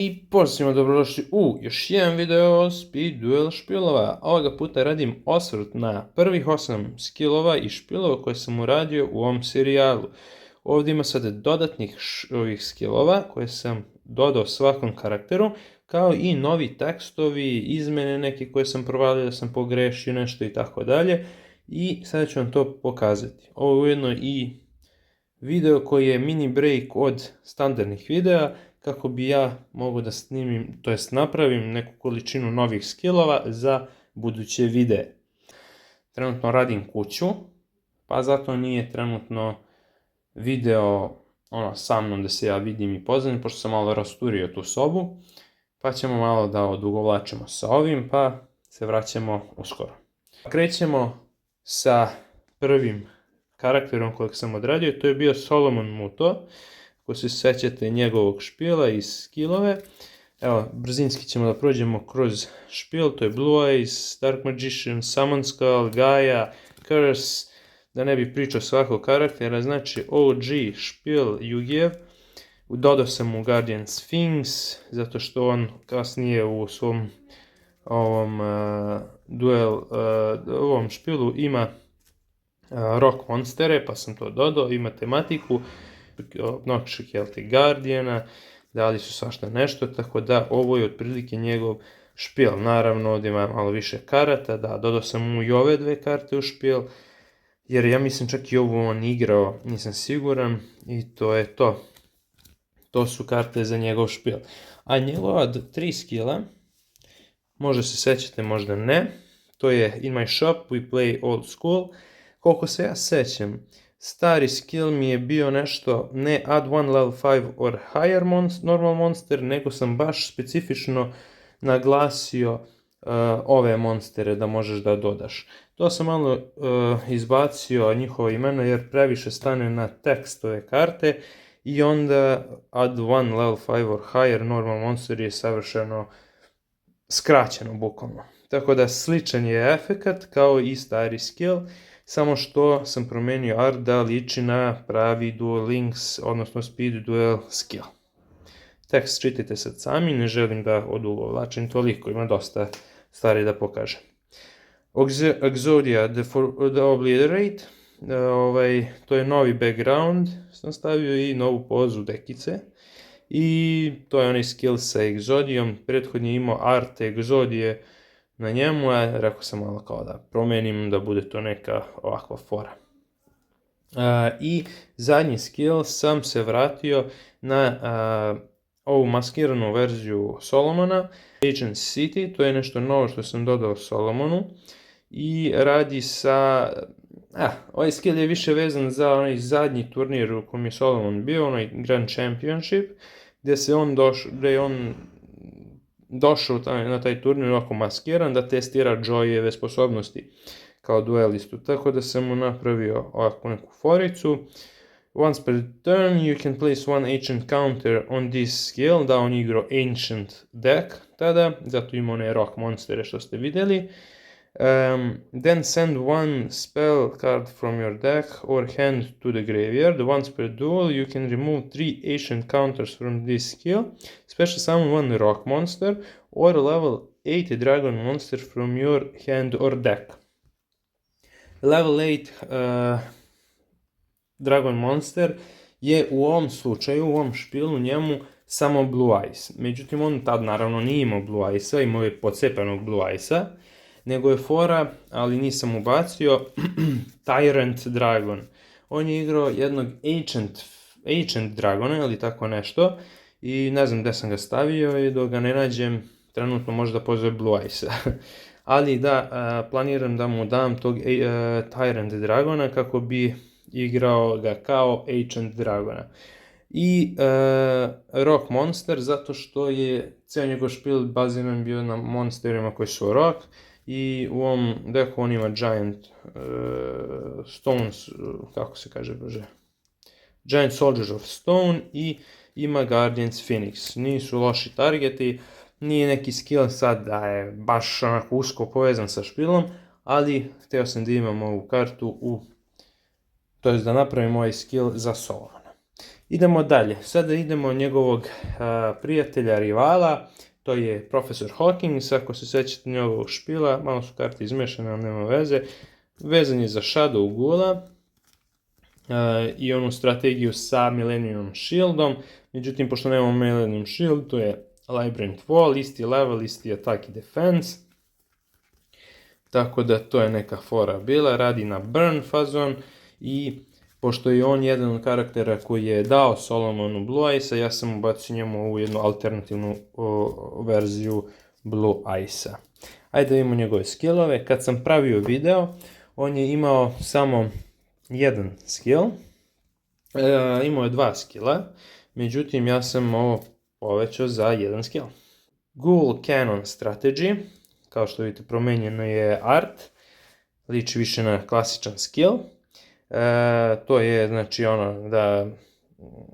I pozdrav, dobrodošli u još jedan video Speed Duel špilova. Ovoga puta radim osvrt na prvih 8 skillova i špilova koje sam uradio u ovom serijalu. Ovdje ima sada dodatnih ovih skillova koje sam dodao svakom karakteru, kao i novi tekstovi, izmene neke koje sam provalio da sam pogrešio nešto i tako dalje. I sada ću vam to pokazati. Ovo je ujedno i video koji je mini break od standardnih videa, kako bi ja mogao da snimim, to jest napravim neku količinu novih skillova za buduće videe. Trenutno radim kuću, pa zato nije trenutno video sa mnom da se ja vidim i poznam, pošto sam malo rasturio tu sobu, pa ćemo malo da odugovlačimo sa ovim, pa se vraćamo uskoro. Krećemo sa prvim karakterom kojeg sam odradio, to je bio Solomon Muto. Ako se sećate njegovog špila i skillove, evo, brzinski ćemo da prođemo kroz špil, to je Blue Eyes, Dark Magician, Summon Skull, Gaia, Curse, da ne bi pričao svakog karaktera, znači OG špil Yu-Gi-Oh! Dodao sam mu Guardian Sphinx, zato što on kasnije u svom ovom špilu ima rock monstere, pa sam to dodao, ima tematiku Obnoxious Celtic Guardiana, dali su svašta nešto, tako da ovo je otprilike njegov špil. Naravno, ovdje ima malo više karata, da, dodao sam mu i ove dve karte u špil, jer ja mislim čak i ovu on igrao, nisam siguran, i to je to. To su karte za njegov špil. A njegova 3 skilla, možda se sećate, možda ne, to je In My Shop, We Play Old School. Koliko se ja sećam, stari skill mi je bio nešto, ne add one level 5 or higher normal monster, nego sam baš specifično naglasio ove monstere da možeš da dodaš. To sam malo izbacio njihovo imena jer previše stane na tekst ove karte i onda add one level 5 or higher normal monster je savršeno skraćeno bukvalno. Tako da sličan je efekat kao i stari skill, samo što sam promenio art da liči na pravi Duel Links, odnosno Speed Duel skill. Tekst čitajte sad sami, ne želim da odugovlačim toliko, ima dosta stvari da pokažem. Exodia the Obliterate, to je novi background, sam stavio i novu pozu dekice. I to je onaj skill sa Exodijom, prethodno je imao art Exodije na njemu, a rekao sam malo kao da promenim, da bude to neka ovakva fora. I zadnji skill sam se vratio na ovu maskiranu verziju Solomona, Agent City, to je nešto novo što sam dodao Solomonu i radi sa... ovaj skill je više vezan za onaj zadnji turnir u kojem je Solomon bio, onaj Grand Championship, gdje je on došao na taj turnir ovako maskiran da testira Joyeve sposobnosti kao duelistu. Tako da sam mu napravio ovakvu neku foricu. Once per turn you can place one ancient counter on this skill, da on igrao ancient deck tada, zato ima one rock monstere što ste vidjeli. Then send one spell card from your deck or hand to the graveyard. Once per duel you can remove 3 ancient counters from this skill, special summon one rock monster or level 8 dragon monster from your hand or deck. Level 8 dragon monster je u ovom slučaju, u ovom špilu njemu samo Blue Eyes. Međutim, on tad naravno nije imao Blue Eyesa, imao je podcepanog Blue Eyesa, nego je fora, ali nisam ubacio, Tyrant Dragon. On je igrao jednog Ancient Dragona ili tako nešto i ne znam gde sam ga stavio i dok ga ne nađem, trenutno možda pozove Blue Eyesa. Ali da, planiram da mu dam tog Tyrant Dragona kako bi igrao ga kao Ancient Dragona. I Rock Monster, zato što je ceo njegov špil baziran bio na monsterima koji su rock. I u ovom deku on ima Giant Stones, kako se kaže brže, Giant Soldiers of Stone i ima Guardians Phoenix. Nisu loši targeti, nije neki skill sad da je baš onako usko povezan sa špilom, ali htio sam da imam ovu kartu to jest da napravim ovaj skill za Solomona. Idemo dalje. Sada idemo njegovog prijatelja, rivala. To je profesor Hawkins. Ako se sećate njegovog špila, malo su karte izmešane, ali nema veze. Vezan je za Shadow Ghula i onu strategiju sa Millennium Shieldom. Međutim, pošto nemamo Millennium Shield, to je Labyrinth Wall, isti level, isti attack i defense. Tako da to je neka fora bila. Radi na burn fazon i pošto je on jedan od karaktera koji je dao Solomonu Blue Eyes-a, ja sam ubacio njemu ovu jednu alternativnu verziju Blue Eyes-a. Ajde da vidimo njegove skillove. Kad sam pravio video, on je imao samo jedan skill. Imao je 2 skilla, međutim ja sam ovo povećao za jedan skill. Ghoul Cannon Strategy, kao što vidite promenjeno je art, liči više na klasičan skill. To je znači ono da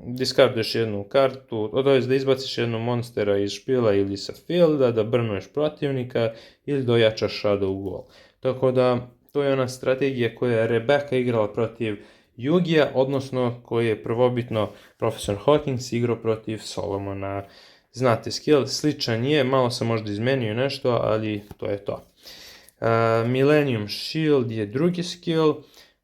discarduješ jednu kartu, da izbaciš jednu monstera iz špila ili sa fielda, da brnuješ protivnika ili da ojačaš Shadow Ghoul. Tako da to je ona strategija koja je Rebecca igrala protiv Yugija, odnosno koji je prvobitno profesor Hawkins igrao protiv Solomona. Znate, skill sličan je, malo sam možda izmenio nešto, ali to je to. Millennium Shield je drugi skill,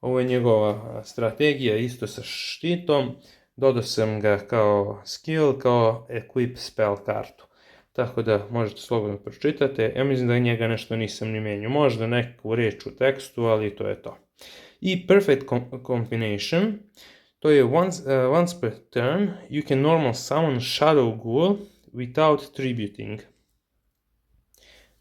ovo je njegova strategija isto sa štitom. Dodao sam ga kao skill, kao equip spell kartu. Tako da možete slobodno pročitate. Ja mislim da njega nešto nisam ni menio. Možda neku riječ u tekstu, ali to je to. I Perfect Combination. To je once per turn you can normal summon Shadow Ghoul without tributing.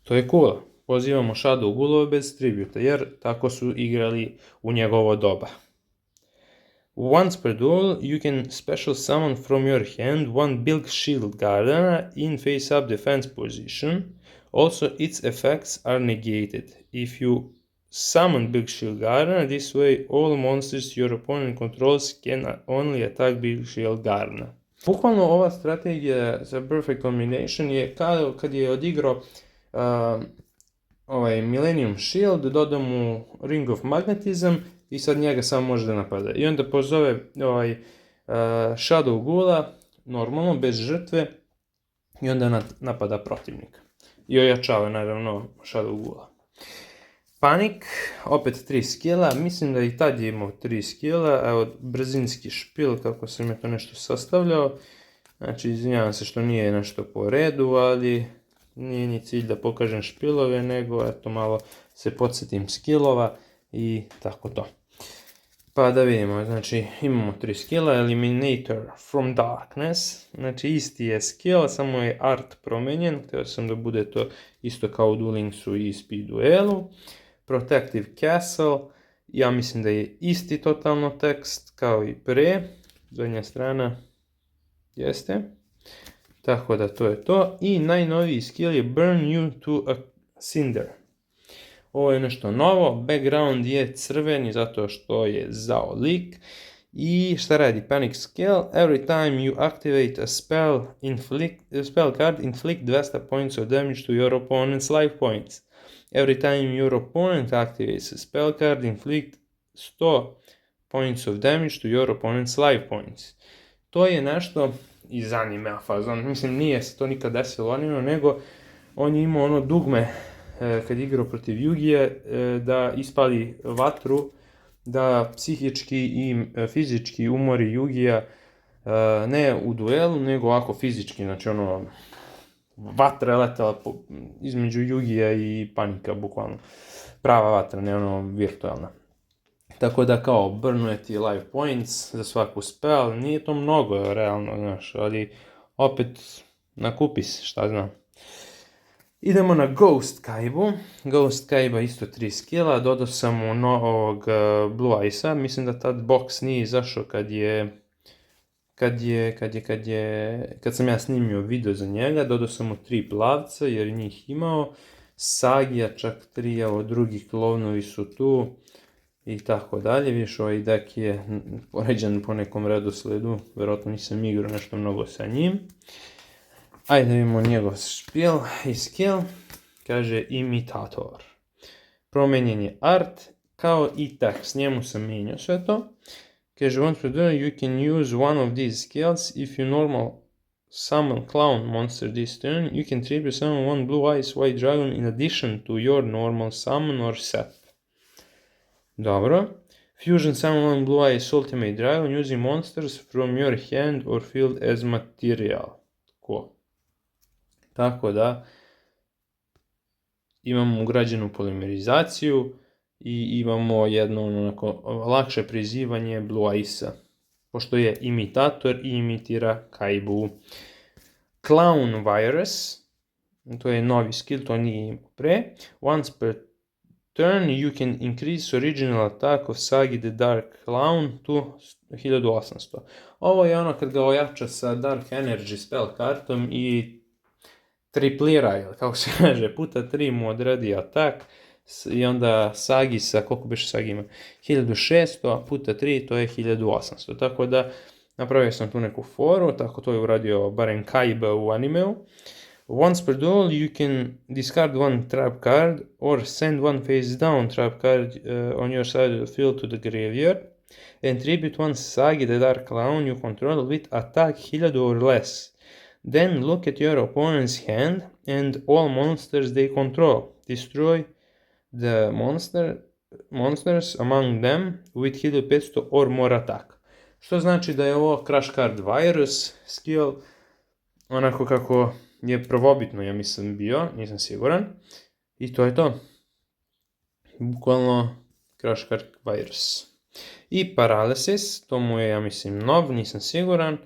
To je cool. Pozivamo Shadow Ghoulove bez tributa, jer tako su igrali u njegovo doba. Once per duel, you can special summon from your hand one Bilk Shield Gardener in face-up defense position. Also, its effects are negated. If you summon Bilk Shield Gardener, this way all monsters your opponent controls can only attack Bilk Shield Gardener. Bukvalno ova strategija za Perfect Combination je kao kad je odigrao Millennium Shield, doda mu Ring of Magnetism i sad njega samo može da napada. I onda pozove Shadow Ghula, normalno, bez žrtve, i onda napada protivnika. I ojačava, naravno, Shadow Ghula. Panic, opet 3 skilla, mislim da i tad je imao 3 skilla, evo brzinski špil, kako sam je to nešto sastavljao. Znači, izvinjavam se što nije nešto po redu, ali nije ni cilj da pokažem špilove, nego eto malo se podsjetim skillova i tako to. Pa da vidimo, znači imamo 3 skilla, Eliminator from Darkness, znači isti je skill, samo je art promenjen, htio sam da bude to isto kao u Duel Linksu i Speed Duelu. Protective Castle, ja mislim da je isti totalno tekst kao i pre, zadnja strana jeste. Tako da to je to. I najnoviji skill je Burn You to a Cinder. Ovo je nešto novo. Background je crveni zato što je zao lik. I šta radi Panic skill? Every time you activate a spell card, inflict 200 points of damage to your opponent's life points. Every time your opponent activates a spell card, inflict 100 points of damage to your opponent's life points. To je nešto iz anime fazon. Mislim, nije se to nikad desilo anime, nego on je imao ono dugme kad je igrao protiv Yugija da ispali vatru, da psihički i fizički umori Yugija ne u duelu, nego ovako fizički, znači ono vatra je letala između Yugija i Panika, bukvalno. Prava vatra, ne ono virtualna. Tako da kao burnuje ti life points za svaku spell, nije to mnogo realno, znaš, ali opet nakupi se, šta znam. Idemo na Ghost Kaibu. Ghost Kaiba isto 3 skilla, dodao sam mu novog Blue Eyes-a, mislim da tad box nije izašao kad sam ja snimio video za njega, dodao sam mu 3 plavca jer njih imao, Sagija čak 3, evo drugi klovnovi su tu i tako dalje, vidiš ovaj deck je poređen po nekom redosledu, vjerojatno nisam igrao nešto mnogo sa njim. Ajde da vidimo njegov špil i skill, kaže Imitator. Promijenjen je art kao i tekst, njemu sam mijenjao sve to. Kaže, once per turn you can use one of these skills. If you normal summon clown monster this turn, you can tribute summon one blue eyes white dragon in addition to your normal summon or set. Dobro. Fusion summon one blue eyes ultimate dragon using monsters from your hand or field as material. Cool. Tako da imamo ugrađenu polimerizaciju i imamo jedno onako lakše prizivanje Blue Eyesa, pošto je imitator i imitira Kaibu. Clown Virus, to je novi skill, to nije imao pre. Once per turn you can increase original attack of Sagi the Dark Clown to 1800. Ovo je ono kad ga ojača sa Dark Energy spell kartom i triplira, ili kako se kaže, puta 3 mu odredi atak i onda Sagi sa, koliko biše Sagi ima, 1600 puta 3 to je 1800, tako da napravio sam tu neku foru, tako to je uradio barem Kaiba u animeu. Once per duel you can discard one trap card or send one face down trap card on your side of the field to the graveyard and tribute one Sagi the Dark Clown you control with attack 1000 or less. Then look at your opponent's hand and all monsters they control. Destroy the monsters among them with 1500 or more attack. Što znači da je ovo Crash Card Virus skill, onako kako je prvobitno, ja mislim, bio, nisam siguran. I to je to. Bukvalno Crash Card Virus. I Paralysis, to mu je, ja mislim, nov, nisam siguran.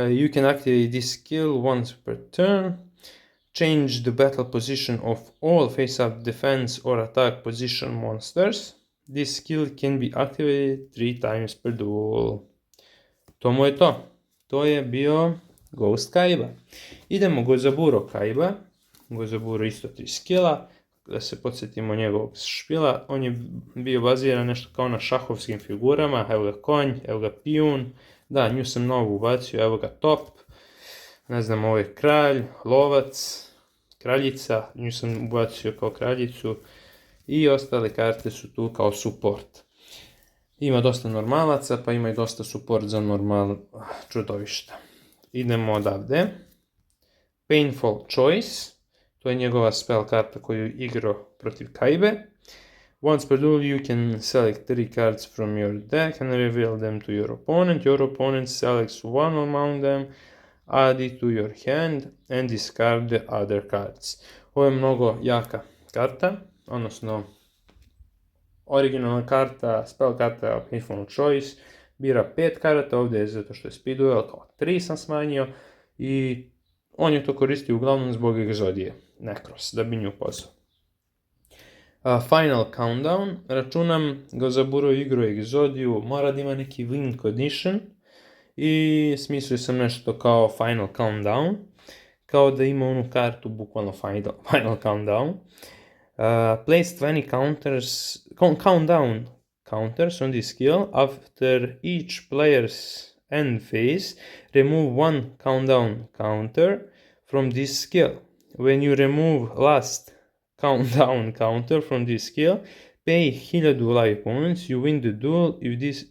You can activate this skill once per turn. Change the battle position of all face-up defense or attack position monsters. This skill can be activated 3 times per duel. To mu je to. To je bio Ghost Kaiba. Idemo Gozaburo Kaiba. Gozaburo isto 3 skilla. Da se podsjetimo njegovog špila. On je bio baziran nešto kao na šahovskim figurama. Evo ga konj, evo ga pijun. Da, nju sam novu ubacio, evo ga top. Ne znam, ovo je kralj, lovac, kraljica. Nju sam ubacio kao kraljicu. I ostale karte su tu kao support. Ima dosta normalaca, pa ima i dosta support za normal čudovišta. Idemo odavde. Painful Choice. To je njegova spell karta koju igrao protiv Kaibe. Once per duel you can select 3 cards from your deck and reveal them to your opponent. Your opponent selects one among them, add it to your hand and discard the other cards. Ovo je mnogo jaka karta, odnosno originalna karta, spell karta Painful Choice, bira 5 karata, ovdje je zato što je speed duel, kao 3 sam smanjio i on je to koristio uglavnom zbog egzodije, Necros, da bi nju pozvao. Final Countdown, računam Gozaburo igru egzodiju, mora da ima neki win condition i smislio sam nešto kao Final Countdown, kao da ima onu kartu bukvalno Final Countdown. Place 20 countdown counters on this skill. After each player's end phase, remove one countdown counter from this skill. When you remove last countdown counter from this skill, pay 1000 life points, you win the duel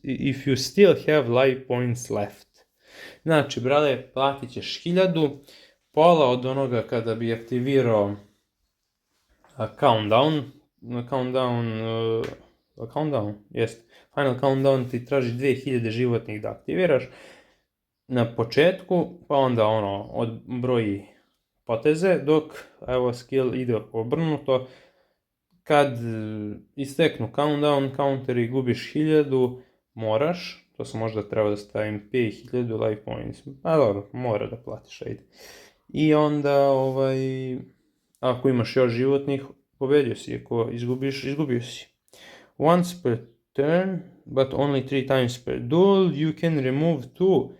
if you still have life points left. Znači, brale, platit ćeš 1000, pola od onoga kada bi aktivirao countdown, jest, final countdown ti traži 2000 životnih da aktiviraš na početku, pa onda odbroji poteze, dok evo skill ide obrnuto, kad isteknu countdown counteri gubiš 1000, moraš, to sam možda trebao da stavim pay 1000 life points, a dobro, mora da platiš, ajde. I onda ako imaš još životnih, pobedio si, ako izgubiš, izgubio si. Once per turn, but only 3 times per duel, you can remove 2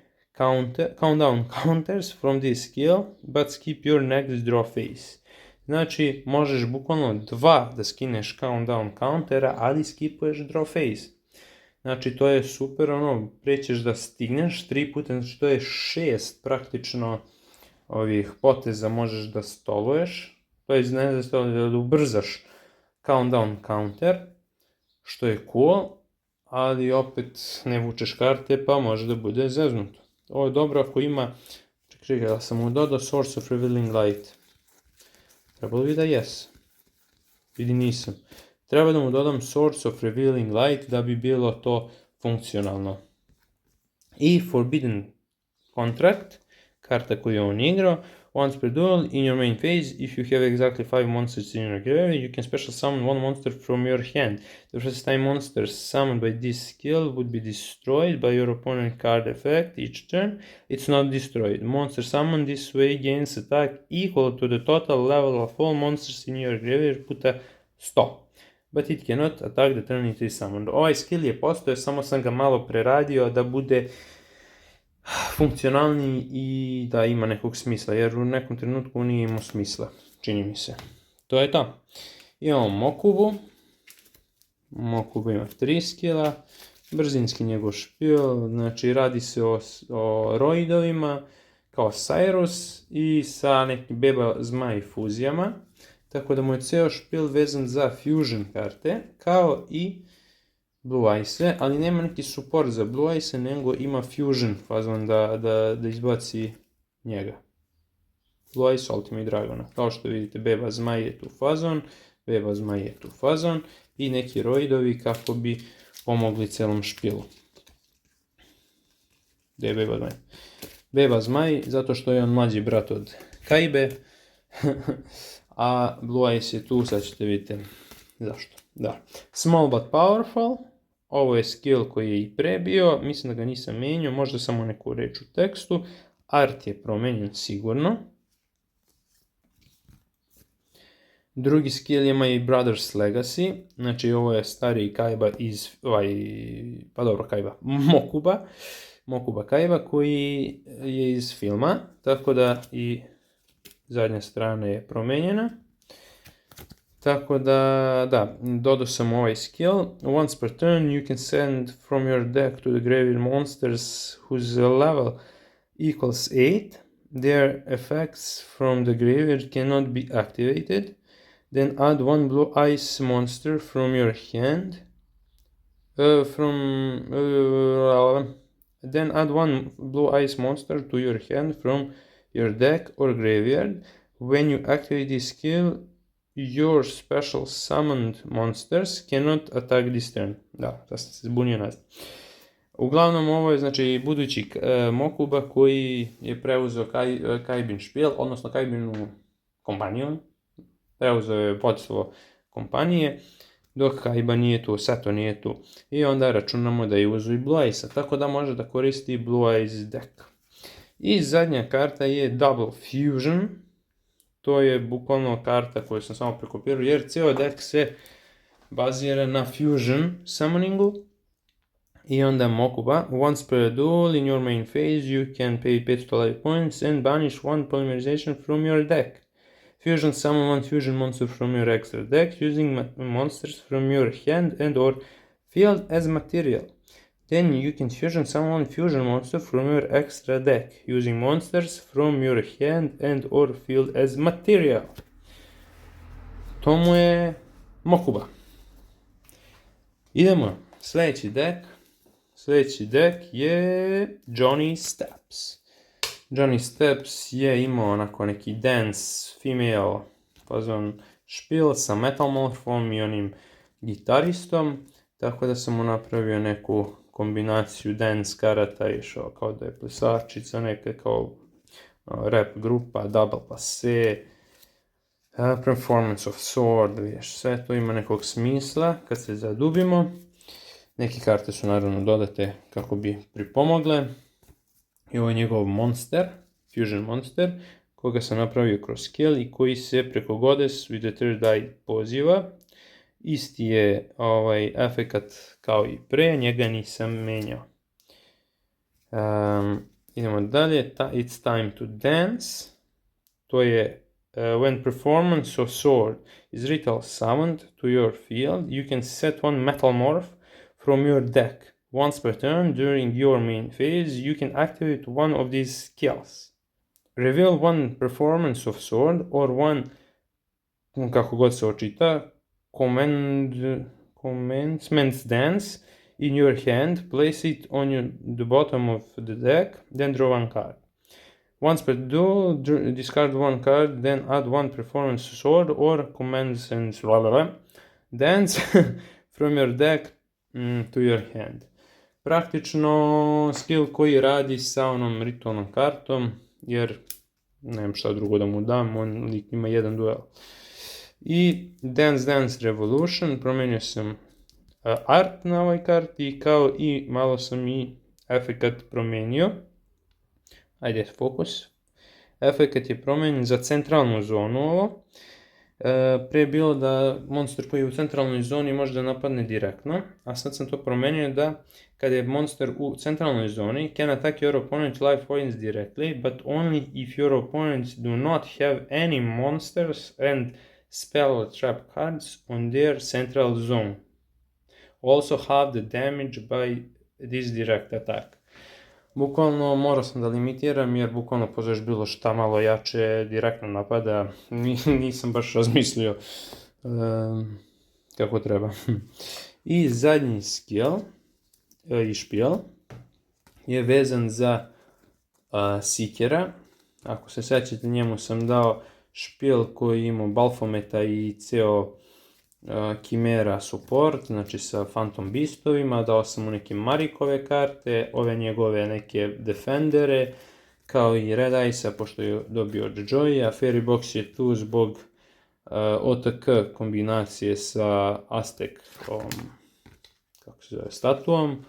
countdown counters from this skill, but skip your next draw phase. Znači, možeš bukvalno 2 da skineš countdown countera, ali skipuješ draw phase. Znači, to je super, prećeš da stigneš 3 puta, znači to je 6 praktično ovih poteza možeš da stoluješ. To je da ubrzaš countdown counter, što je cool, ali opet ne vučeš karte pa može da bude zeznuto. Ovo je dobro ako ima, čekaj, da sam mu dodao Source of Revealing Light. Trebalo bi da jes. Vidi nisam. Treba da mu dodam Source of Revealing Light da bi bilo to funkcionalno. I Forbidden Contract, karta koju on igrao. Once per duel, in your main phase, if you have exactly 5 monsters in your graveyard, you can special summon one monster from your hand. The first time monsters summoned by this skill would be destroyed by your opponent card effect each turn. It's not destroyed. Monster summoned this way gains attack equal to the total level of all monsters in your graveyard puta 100. But it cannot attack the turn it is summoned. Ovaj skill je postoje, samo sam ga malo preradio da bude funkcionalni i da ima nekog smisla, jer u nekom trenutku nije imao smisla, čini mi se. To je to. Imamo Mokubu. Mokuba ima 3 skilla. Brzinski njegov špil, znači radi se o roidovima, kao Cyrus i sa nekim beba zmaj fuzijama. Tako da mu je ceo špil vezan za fusion karte, kao i Blue Eyes, ali nema neki support za Blue Eyes, nego ima fusion fazon da izbaci njega. Blue Eyes Ultimate Dragona. Kao što vidite, beba zmaj je tu fazon, beba zmaj je tu fazon i neki roidovi kako bi pomogli celom špilu. Gde je beba zmaj? Beba zmaj zato što je on mlađi brat od Kaibe, a Blue Eyes je tu, sad ćete vidjeti zašto. Da. Small but powerful. Ovo je skill koji je i pre bio, mislim da ga nisam menjao, možda samo neku reč u tekstu. Art je promenjen sigurno. Drugi skill ima i Brothers Legacy, znači ovo je stariji Kaiba iz, Mokuba Kaiba koji je iz filma, tako da i zadnja strana je promenjena. Tako da, dodao sam ovaj skill. Once per turn you can send from your deck to the graveyard monsters whose level equals 8. Their effects from the graveyard cannot be activated. Then add one blue ice monster from your hand. Then add one blue ice monster to your hand from your deck or graveyard. When you activate this skill, your special summoned monsters cannot attack this turn. Da, sad sam se zbunio nazad. Uglavnom ovo je znači budući Mokuba koji je preuzeo Kaibin špil, odnosno Kaibinu kompaniju. Preuzeo je vodstvo kompanije, dok Kaiba nije tu, Sato nije tu. I onda računamo da je uzeo i Blue Eyes-a, tako da može da koristi Blue Eyes deck. I zadnja karta je Double Fusion. To je bukvalno karta koju sam samo prekopirao, jer ceo deck se bazira na Fusion summoningu. I onda Mokuba. Once per duel in your main phase you can pay 500 life points and banish one polymerization from your deck. Fusion summon one fusion monster from your extra deck using monsters from your hand and or field as material. Then you can fusion summon one fusion monster from your extra deck using monsters from your hand and or field as material. To mu je Mokuba. Idemo, sljedeći deck je Johnny Steps. Johnny Steps je imao onako neki dance female fazon špil sa Metalmorphom i onim gitaristom, tako da sam mu napravio neku kombinaciju dance karata, išao kao da je plesačica, neka kao rap grupa, double passe, performance of sword, vidiš, sve to ima nekog smisla kad se zadubimo. Neke karte su naravno dodate kako bi pripomogle. I ovo je njegov monster, fusion monster, koga sam napravio kroz skill i koji se preko Goddess with the third eye poziva. Isti je efekat kao i pre, njega nisam menjao. Idemo dalje, it's time to dance. To je when performance of sword is ritual summoned to your field, you can set one Metalmorph from your deck. Once per turn during your main phase, you can activate one of these skills. Reveal one performance of sword or one, kako god se očita, commencement dance in your hand, place it on the bottom of the deck, then draw one card. Once per duel, discard one card, then add one performance sword or commands and dance from your deck to your hand. Praktično skill koji radi sa onom ritualnom kartom, jer nemam šta drugo da mu dam, on lik ima jedan duel. I Dance Revolution, promenio sam art na ovoj karti, kao i malo sam i efekat promenio. Ajde, fokus. Efekat je promenjen za centralnu zonu ovo. Pre je bilo da monster koji je u centralnoj zoni može da napadne direktno, a sad sam to promenio da kada je monster u centralnoj zoni, can attack your opponent's life points directly, but only if your opponents do not have any monsters and spell or trap cards on their central zone. Also have the damage by this direct attack. Bukvalno morao sam da limitiram jer bukvalno pozoveš bilo šta malo jače direktno napada, nisam baš razmislio kako treba. I zadnji skill i špijel je vezan za Seekera. Ako se sećate, njemu sam dao špijel koji ima Balfometa i ceo Chimera support, znači sa Phantom Beastovima, dao sam mu neke Marikove karte, ove njegove neke Defendere, kao i Red Ice-a, pošto je dobio od Joya. Fairy Box je tu zbog OTK kombinacije sa Aztek statuom.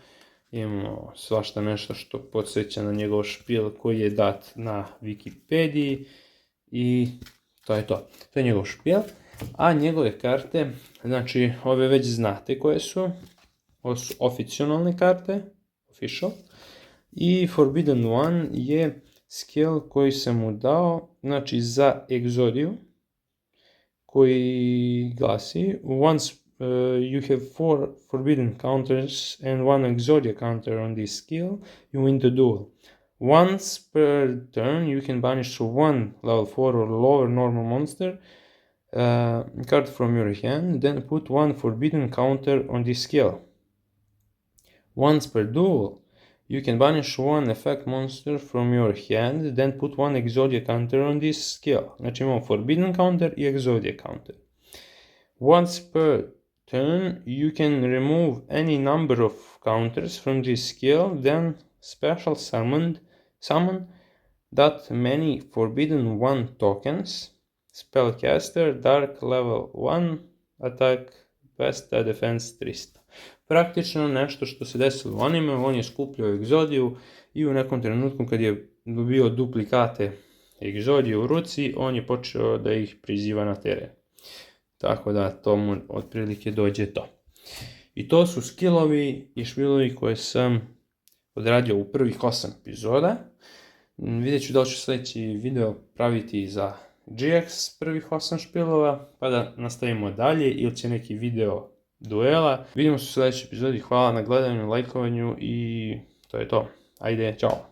Imamo svašta nešto što podsjeća na njegov špijel koji je dat na Wikipediji i to je to. To je njegov špijel. A njegove karte, znači ove već znate koje su, ovo su oficijalne karte, official, i Forbidden One je skill koji sam mu dao, znači za Exodiju, koji glasi, once you have 4 forbidden counters and 1 Exodia counter on this skill, you win the duel. Once per turn you can banish 1 level 4 or lower normal monster card from your hand, then put 1 forbidden counter on this skill. Once per duel, you can banish 1 effect monster from your hand, then put 1 Exodia counter on this skill. Znači imamo forbidden counter i Exodia counter. Once per turn, you can remove any number of counters from this skill, then special summon that many forbidden 1 tokens. Spellcaster, Dark level 1, attack, Besta, defense 300. Praktično nešto što se desilo u anime, on je skupljao Exodiju i u nekom trenutku kad je dobio duplikate Exodije u ruci, on je počeo da ih priziva na teren. Tako da to mu otprilike dođe to. I to su skillovi i špilovi koje sam odradio u prvih 8 epizoda. Vidjet ću da li ću sljedeći video praviti za GX prvih 8 špilova, pa da nastavimo dalje, ili će neki video duela. Vidimo se u sljedećoj epizodi, hvala na gledanju, lajkovanju i to je to. Ajde, čao!